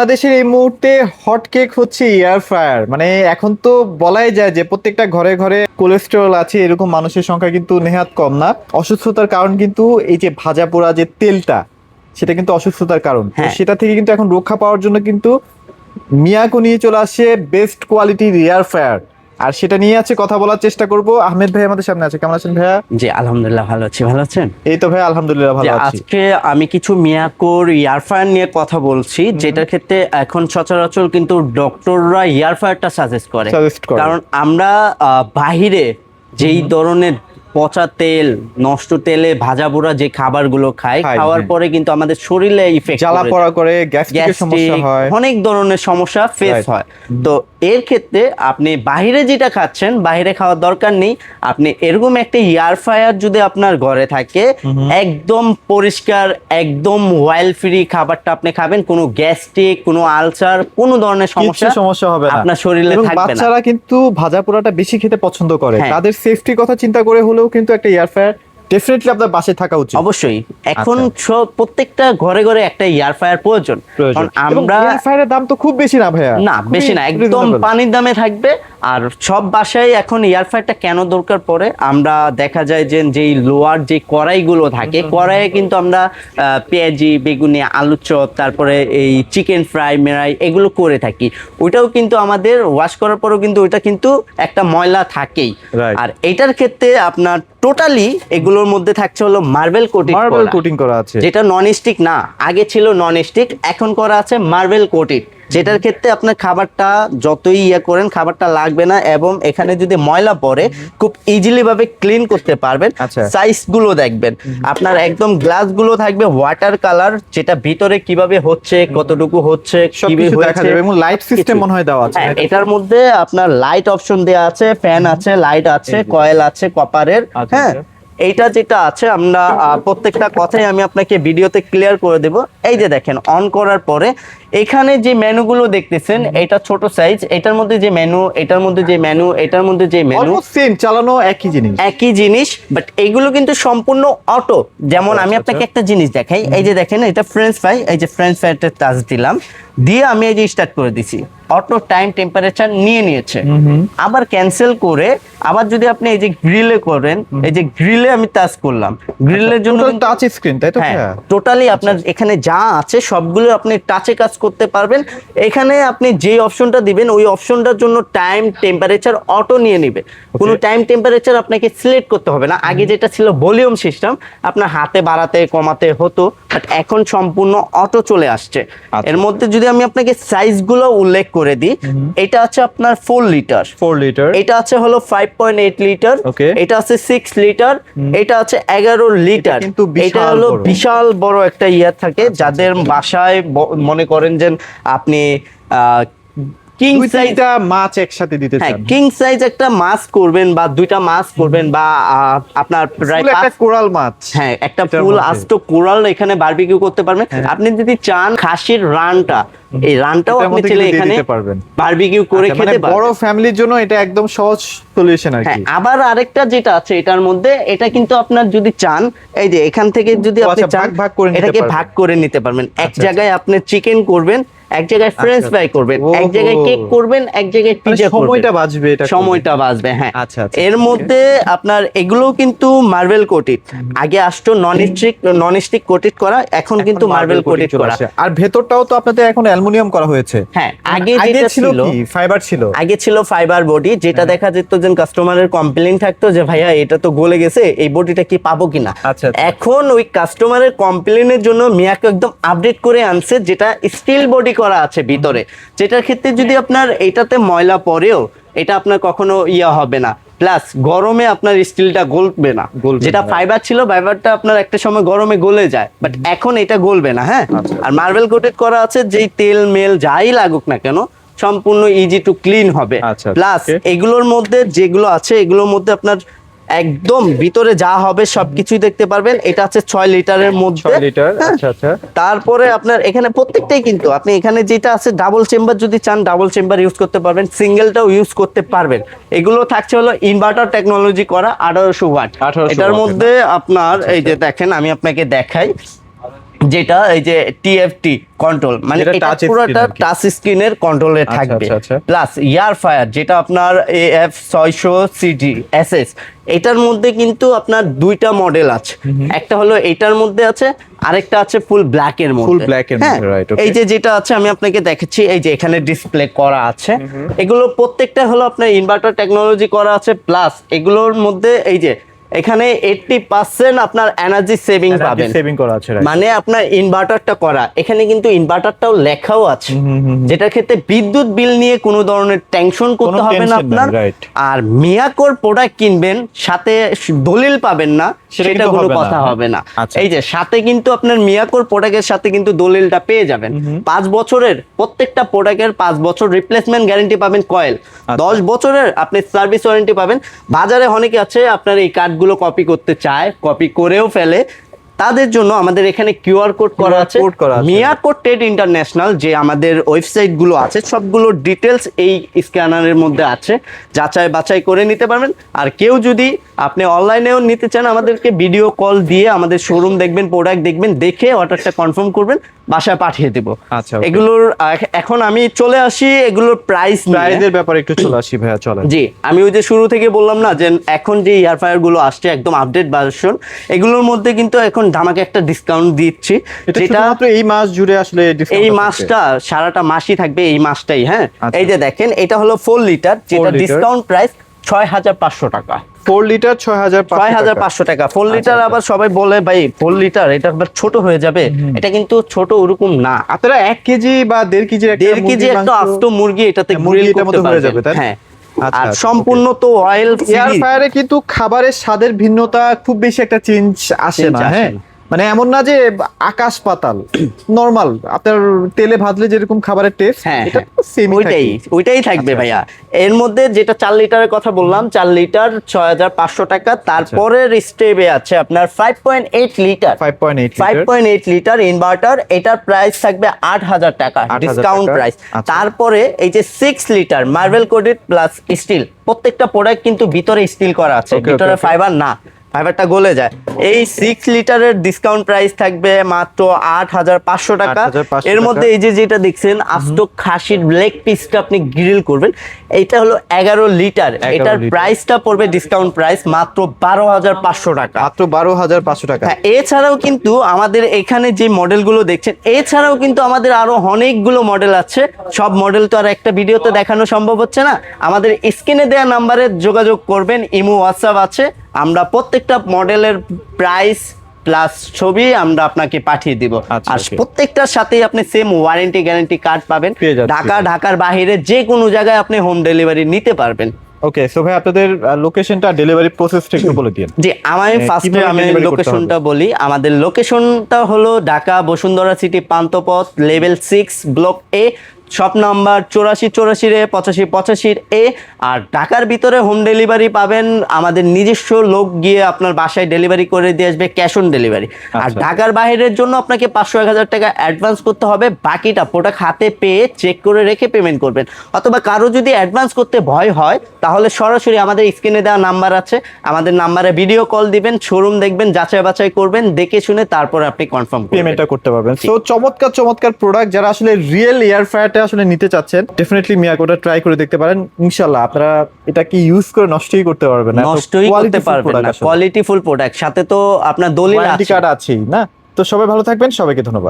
বাংলাদেশের এই মুহূর্তে হট কেক হচ্ছে এয়ার ফ্রায়ার। মানে এখন তো বলাই যায় যে প্রত্যেকটা ঘরে ঘরে কোলেস্টেরল আছে এরকম মানুষের সংখ্যা কিন্তু নেহাত কম না। অসুস্থতার কারণ কিন্তু এই যে ভাজা পোড়া যে তেলটা, সেটা কিন্তু অসুস্থতার কারণ। তো হ্যাঁ। সেটা থেকে কিন্তু এখন রক্ষা পাওয়ার জন্য কিন্তু মিয়াকো নিয়ে চলে আসে বেস্ট কোয়ালিটির এয়ার ফ্রায়ার। আর সেটা নিয়ে আছে কথা বলার চেষ্টা করব। আহমেদ ভাই আমাদের সামনে আছে। কেমন আছেন ভাইয়া? জি আলহামদুলিল্লাহ ভালো আছি, ভালো আছেন? এই তো ভাই আলহামদুলিল্লাহ যে ভালো আছি। আজকে আমি কিছু মিয়াকোর ইয়ারফায়ার নিয়ে কথা বলছি, যেটার ক্ষেত্রে এখন সচরাচর কিন্তু ডক্টররা ইয়ারফায়ারটা সাজেস্ট করে। Suggest করে। কারণ আমরা বাহিরে যেই ধরনের পচা তেল, নষ্ট তেলে ভাজা পোড়া যে খাবারগুলো খাই, খাই, খাওয়ার হ্যাঁ। পরে কিন্তু আমাদের শরীরে ইফেক্ট জ্বালা পড়া করে, গ্যাস্ট্রিকের সমস্যা হয়, অনেক ধরনের সমস্যা ফেস Right. হয়। তো এর ক্ষেত্রে আপনি বাইরে যেটা খাচ্ছেন, বাইরে খাওয়ার দরকার নেই। আপনি এরকম একটা এয়ার ফ্রায়ার যদি আপনার ঘরে থাকে, একদম পরিষ্কার, একদম অয়েল ফ্রি খাবারটা আপনি খাবেন, কোনো গ্যাস্ট্রিক, কোনো আলসার, কোনো ধরনের কিছু সমস্যা হবে না আপনার শরীরে এবং থাকবে না। বাচ্চারা কিন্তু ভাজা পোড়াটা বেশি খেতে পছন্দ করে। হ্যাঁ। তাদের সেফটির কথা চিন্তা করে হলেও কিন্তু একটা এয়ার ফ্রায়ার ডেফিনেটলি আপনার বাসায় থাকা উচিত। অবশ্যই এখন আচ্ছা। সব প্রত্যেকটা ঘরে ঘরে একটা এয়ার ফ্রায়ার প্রয়োজন। কারণ আমরা এয়ার ফ্রায়ারের দাম তো খুব বেশি না ভাইয়া? না, খুবই বেশি না, একদম reasonable। পানির দামে থাকবে। আর সব বাসায় এখন এয়ার ফ্রায়ারটা কেন দরকার পড়ে, আমরা দেখা যায় যে যেই লোয়ার যে কড়াইগুলো থাকে, কড়াইয়ে কিন্তু আমরা পেঁয়াজি, বেগুনি, আলু চপ, তারপরে এই চিকেন ফ্রাই, মেরাই এগুলো করে থাকি। ওইটাও কিন্তু আমাদের ওয়াশ করার পরেও কিন্তু ওইটা কিন্তু একটা ময়লা থাকেই। Right. আর এটার ক্ষেত্রে আপনার টোটালি এগুলোর মধ্যে থাকছে হলো মার্বেল কোটিং, মার্বেল কোটিং করা আছে। যেটা নন স্টিক না, আগে ছিল নন স্টিক, এখন করা আছে মার্বেল কোটিং, যেটার ক্ষেত্রে আপনার খাবারটা যতই ইয়ে করেন খাবারটা লাগবে না, এবং এখানে যদি ময়লা পড়ে খুব ইজিলি ভাবে ক্লিন করতে পারবেন। আচ্ছা। সাইজ গুলো দেখবেন আপনার, একদম গ্লাস গুলো থাকবে ওয়াটার কালার, যেটা ভিতরে কিভাবে হচ্ছে, কতটুকু হচ্ছে, সবকিছু দেখা যাবে এবং লাইট সিস্টেম মনে হয় দেওয়া আছে। হ্যাঁ, এটার মধ্যে আপনার লাইট অপশন দেওয়া আছে, ফ্যান আছে, লাইট আছে, কয়েল আছে কপারের। আচ্ছা, হ্যাঁ, আচ্ছা। এইটা যেটা আছে আমরা প্রত্যেকটা কথাই আমি আপনাকে ভিডিওতে ক্লিয়ার করে দেব। এই যে দেখেন, অন করার পরে এখানে যে মেনুগুলো দেখতেছেন, এটা ছোট সাইজ, এটার মধ্যে যে মেনু, এটার মধ্যে যে মেনু, এটার মধ্যে যে মেনু, অলমোস্ট সেম, চালানো একই জিনিস। একই জিনিস, বাট এইগুলো কিন্তু সম্পূর্ণ অটো। যেমন আমি আপনাকে একটা জিনিস দেখাই, এই যে দেখেন এটা ফ্রেঞ্চ ফ্রাই, এই যে ফ্রেঞ্চ ফ্রাইটা টাচ দিলাম, দিয়ে আমি এই যে স্টার্ট করে দিছি, অটো টাইম টেম্পারেচার নিয়ে নিয়েছে। আবার ক্যান্সেল করে আবার যদি আপনি এই যে গ্রিলে করেন, এই যে গ্রিলে আমি টাচ করলাম, গ্রিলের জন্য টাচ স্ক্রিন, তাই তো ভাইয়া? টোটালি আপনার এখানে যা আছে সবগুলো আপনি টাচে কাজ করতে পারবেন। এখানে আপনি যে অপশনটা দিবেন ওই অপশনটার জন্য টাইম টেম্পারেচার অটো নিয়ে নেবে। কোনো টাইম টেম্পারেচার আপনাকে সিলেক্ট করতে হবে না। আগে যেটা ছিল ভলিউম সিস্টেম, আপনার হাতে বাড়াতে কমাতে হতো, বাট এখন সম্পূর্ণ অটো চলে আসছে। এর মধ্যে যদি আমি আপনাকে সাইজগুলো উল্লেখ করে দিই, এটা আছে আপনার 4 লিটার, 4 লিটার, এটা আছে হলো 5.8 লিটার, Okay. এটা আছে 6 লিটার, এটা আছে 11 লিটার। কিন্তু বিশাল এটা হলো বড়। বিশাল বড় একটা ইয়া থাকে, যাদের বাসায় মনে করেন যে আপনি কিং দুই সাইজ, তিনটা মাছ একসাথে দিতে হ্যাঁ, চান, কিং সাইজ একটা মাছ করবেন বা দুইটা মাছ করবেন, বা আপনার প্রায় ফুল একটা কোরাল মাছ, হ্যাঁ, একটা এটার ফুল মধ্যে। আস্ত কোরাল এখানে বারবিকিউ করতে পারবেন। আপনি যদি চান খাসির রানটা, এই রানটাও এটার আপনি মধ্যে চাইলে কিন্তু দিয়ে এখানে দিতে পারবেন। বারবিকিউ করে আচ্ছা, মানে খেতে পারবেন। বড় ফ্যামিলির জন্য এটা একদম সহজ সলিউশন আর হ্যাঁ, কি। আবার আরেকটা যেটা আছে এটার মধ্যে, এটা কিন্তু আপনার যদি চান, এই যে এখান থেকে যদি আপনি আচ্ছা, চান ভাগ করে নিতে এটাকে পারবেন। ভাগ করে নিতে পারবেন। এক আচ্ছা, জায়গায় আপনি চিকেন করবেন, এক জায়গায় ফ্রেঞ্চ ফ্রাই করবেন, এক ওহো। জায়গায় কেক করবেন, এক জায়গায় মানে পিজা করবেন, সময়টা বাঁচবে, এটা করলে। সময়টা বাঁচবে। হ্যাঁ, আচ্ছা, আচ্ছা, এর okay. মধ্যে আপনার এগুলো কিন্তু মার্বেল কোটেড, আগে আসতো নন স্টিক কোটেড করা, এখন কিন্তু মার্বেল কোটেড চলে করা। আসে। আর ভেতরটাও তো আপনাদের এখন অ্যালুমিনিয়াম করা হয়েছে। হ্যাঁ, আগে আগে যেটা ছিল ছিল কি ফাইবার ছিল? আগে ছিল ফাইবার বডি, যেটা দেখা যেত যে কাস্টমারের কমপ্লেইন থাকতো যে ভাইয়া এটা তো গলে গেছে, এই বডিটা কি পাবো কিনা। আচ্ছা, আচ্ছা। এখন ওই কাস্টমারের কমপ্লেইনের জন্য মিয়াকে একদম আপডেট করে আনছে, যেটা স্টিল বডি করা আছে ভিতরে, যেটার ক্ষেত্রে যদি আপনার এটাতে ময়লা পড়েও এটা আপনার কখনো ইয়া হবে না, প্লাস গরমে আপনার স্টিলটা গলবে না। গলবে যেটা না। ফাইবার ছিল, ফাইবারটা আপনার একটা সময় গরমে গলে যায়, বাট এখন এটা গলবে না। হ্যাঁ, আচ্ছা। আর মার্বেল কোটেড করা আছে, যেই তেল মেল যাই লাগুক না কেন সম্পূর্ণ ইজি টু ক্লিন হবে। আচ্ছা, প্লাস okay. এগুলোর মধ্যে যেগুলো আছে এগুলোর মধ্যে আপনার একদম ভিতরে যা হবে সবকিছুই দেখতে পারবেন। এটা আছে 6 লিটারের মধ্যে, 6 লিটার, হ্যাঁ। আচ্ছা আচ্ছা। তারপরে আপনার এখানে প্রত্যেকটাই কিন্তু আপনি এখানে যেটা আছে ডাবল চেম্বার, যদি চান ডাবল চেম্বার ইউজ করতে পারবেন, সিঙ্গেলটাও ইউজ করতে পারবেন। এগুলো থাকছে হলো ইনভার্টার টেকনোলজি করা 1800 ওয়াট। 1800 এটার ওয়াটের, মধ্যে আপনার এই যে দেখেন, আমি আপনাকে দেখাই, যেটা এই যে টিএফটি কন্ট্রোল, মানে যেটা এটা touch screen পুরোটা আর কি। টাচ স্ক্রিনের কন্ট্রোলে আচ্ছা, থাকবে। আচ্ছা, আচ্ছা। প্লাস ইয়ার ফায়ার যেটা আপনার AF 600 সিডি এসএস, এটার মধ্যে কিন্তু আপনার দুইটা মডেল আছে, একটা হলো এটার মধ্যে আছে, আরেকটা আছে ফুল ব্ল্যাক এর মধ্যে। Full black এর মধ্যে, right, okay. এই যে যেটা আছে আমি আপনাকে দেখাচ্ছি, এই যে এখানে ডিসপ্লে করা আছে, এগুলো প্রত্যেকটা হলো আপনার ইনভার্টার টেকনোলজি করা আছে, প্লাস এগুলোর মধ্যে এই যে এখানে 80% আপনার এনার্জি সেভিং পাবেন, সেভিং করা আছে, right? মানে আপনার ইনভার্টারটা করা, এখানে কিন্তু ইনভার্টারটাও লেখাও আছে, যেটার ক্ষেত্রে বিদ্যুৎ বিল নিয়ে কোনো ধরনের টেনশন করতে হবে না tension নাই, আপনার। right. আর মিয়াকোর প্রোডাক্ট কিনবেন, সাথে দলিল পাবেন না, সেটা সেটা কিন্তু কোনো হবে না, কথা হ্যাঁ। হবে না। আচ্ছা। এই যে সাথে কিন্তু আপনার মিয়াকোর প্রোডাক্টের সাথে কিন্তু দলিলটা পেয়ে যাবেন, 5 বছরের প্রত্যেকটা প্রোডাক্টের 5 বছর রিপ্লেসমেন্ট গ্যারান্টি পাবেন কয়েল, 10 বছরের আপনি সার্ভিস ওয়ারেন্টি পাবেন। বাজারে অনেকে আছে আপনার এই কার্ডগুলো কপি করতে চায়, কপি করেও ফেলে, তাদের জন্য আমাদের এখানে কিউআর কোড করা আছে, code করা আছে। মিয়াকো ট্রেড ইন্টারন্যাশনাল যে আমাদের ওয়েবসাইট গুলো আছে সবগুলোর ডিটেলস এই স্ক্যানারের মধ্যে আছে, যাচাই বাছাই করে নিতে পারবেন। আর কেউ যদি আপনি অনলাইনেও নিতে চান, আমাদেরকে ভিডিও কল দিয়ে আমাদের শোরুম দেখবেন, প্রোডাক্ট দেখবেন, দেখে অর্ডারটা কনফার্ম করবেন, বাসায় পাঠিয়ে দেব। আচ্ছা, okay. এগুলোর এখন আমি চলে আসি এগুলোর প্রাইস প্রাইজের ব্যাপারে একটু চলে আসি ভাইয়া, চলেন। জি, আমি ওই যে শুরু থেকে বললাম না যে এখন যে ইয়ার ফায়ার গুলো আসছে একদম আপডেট ভার্সন, এগুলোর মধ্যে কিন্তু এখন ধামাকে একটা ডিসকাউন্ট দিচ্ছি, এটা যেটা শুধুমাত্র এই মাস জুড়ে আসলে discount এই থাকবে? মাসটা সারাটা মাসই থাকবে, এই মাসটাই। হ্যাঁ, আচ্ছা। এই যে দেখেন এটা হলো 4 লিটার, যেটা liter। ডিসকাউন্ট প্রাইস 6500 টাকা। 4 লিটার 6500 টাকা 4 লিটার। আচ্ছা। আবার সবাই বলে ভাই 4 লিটার এটা আবার ছোট হয়ে যাবে, এটা কিন্তু ছোট ওরকম না। আপনারা 1 কেজি বা 1.5 কেজির একটা 1.5 কেজি মুরগির একটা মাংস- আস্ত মুরগি এটাতে হ্যাঁ, মুরগি গ্রিল এটার করতে মধ্যে হয়ে পারবেন। যাবে, তাই না? হ্যাঁ, আচ্ছা, আর আচ্ছা, সম্পূর্ণ তো অয়েল এয়ার ফায়ারে কিন্তু খাবারের স্বাদের ভিন্নতা খুব বেশি একটা চেঞ্জ আসে Change না, আসে হ্যাঁ, না। মানে এমন না যে আকাশ পাতাল, নরমাল আপনার তেলে ভাজলে যেরকম খাবারের টেস্ট, হ্যাঁ, এটা হ্যাঁ। সেম ওইটাই থাকবে আচ্ছা, ভাইয়া। এর মধ্যে যেটা 4 লিটারের কথা বললাম, 4 লিটার 6500 টাকা। তারপরের স্টেপে আছে আপনার 5.8 লিটার 5.8 লিটার ইনভার্টার, এটার প্রাইস থাকবে 8000 টাকা 8,000 ডিসকাউন্ট টাকা। প্রাইস। আচ্ছা। তারপরে এই যে 6 litre marble coated plus steel, প্রত্যেকটা প্রোডাক্ট কিন্তু ভিতরে স্টিল করা আছে, Okay, ভিতরে okay. ফাইবার না, ফাইবারটা গলে যায়। এই 6 লিটারের ডিসকাউন্ট প্রাইস থাকবে মাত্র 8500 টাকা। 8,500 এর টাকা। মধ্যে এই যে যেটা দেখছেন আস্ত খাসির লেগ পিসটা আপনি গ্রিল করবেন, এইটা হলো 11 লিটার, 11 এটার লিটার। প্রাইসটা পড়বে ডিসকাউন্ট প্রাইস মাত্র 12500 টাকা। মাত্র 12500 টাকা। হ্যাঁ, এছাড়াও কিন্তু আমাদের এখানে যে মডেলগুলো দেখছেন, এছাড়াও কিন্তু আমাদের আরো অনেকগুলো মডেল আছে, সব মডেল তো আর একটা ভিডিওতে দেখানো সম্ভব হচ্ছে না। আমাদের স্ক্রিনে দেওয়া নাম্বারে যোগাযোগ করবেন, ইমো হোয়াটসঅ্যাপ আছে, আমরা প্রত্যেকটা মডেলের প্রাইস প্লাস ছবি আমরা আপনাকে পাঠিয়ে দিব। আচ্ছা, আর okay. প্রত্যেকটার সাথেই আপনি সেম ওয়ারেন্টি গ্যারান্টি কার্ড পাবেন, পেয়ে যাচ্ছি। ঢাকার বাইরে যে কোনো জায়গায় আপনি হোম ডেলিভারি নিতে পারবেন। ওকে, সো ভাই আপনাদের লোকেশনটা, ডেলিভারি প্রসেসটা একটু বলে দিন। জি, আমি ফার্স্টে কিভাবে আমি delivery করতে লোকেশনটা বলি। আমাদের লোকেশনটা হলো Dhaka Bashundhara city Panthapath level 6 block এ, শপ নাম্বার 8484 8585 এ। আর ঢাকার ভিতরে হোম ডেলিভারি পাবেন, আমাদের নিজস্ব লোক গিয়ে আপনার বাসায় ডেলিভারি করে দিয়ে আসবে, ক্যাশ অন ডেলিভারি। আর আচ্ছা। ঢাকার বাইরের জন্য আপনাকে 500-1000 টাকা অ্যাডভান্স করতে হবে, বাকিটা প্রোডাক্ট হাতে পেয়ে চেক করে রেখে পেমেন্ট করবেন। অথবা কারো যদি অ্যাডভান্স করতে ভয় হয়, তাহলে সরাসরি আমাদের স্ক্রিনে দেওয়া নাম্বার আছে, আমাদের নাম্বারে ভিডিও কল দিবেন, শোরুম দেখবেন, যাচাই বাছাই করবেন, দেখে শুনে তারপরে আপনি কনফার্ম করবেন, পেমেন্টটা করতে পারবেন। সো চমৎকার প্রোডাক্ট, যারা আসলে রিয়েল এয়ার ফ্রায়ারটা আসলে নিতে চাচ্ছেন, ডেফিনেটলি মিয়াকোটা ট্রাই করে দেখতে পারেন। ইনশাআল্লাহ আপনারা এটা কি ইউজ করে নষ্টই করতে পারবেন না, নষ্টই করতে পারবেন না, কোয়ালিটি ফুল প্রোডাক্ট, সাথে তো আপনার দলিল ওয়ারেন্টি আছে। কার্ড আছেই না। তো সবাই ভালো থাকবেন, সবাইকে ধন্যবাদ।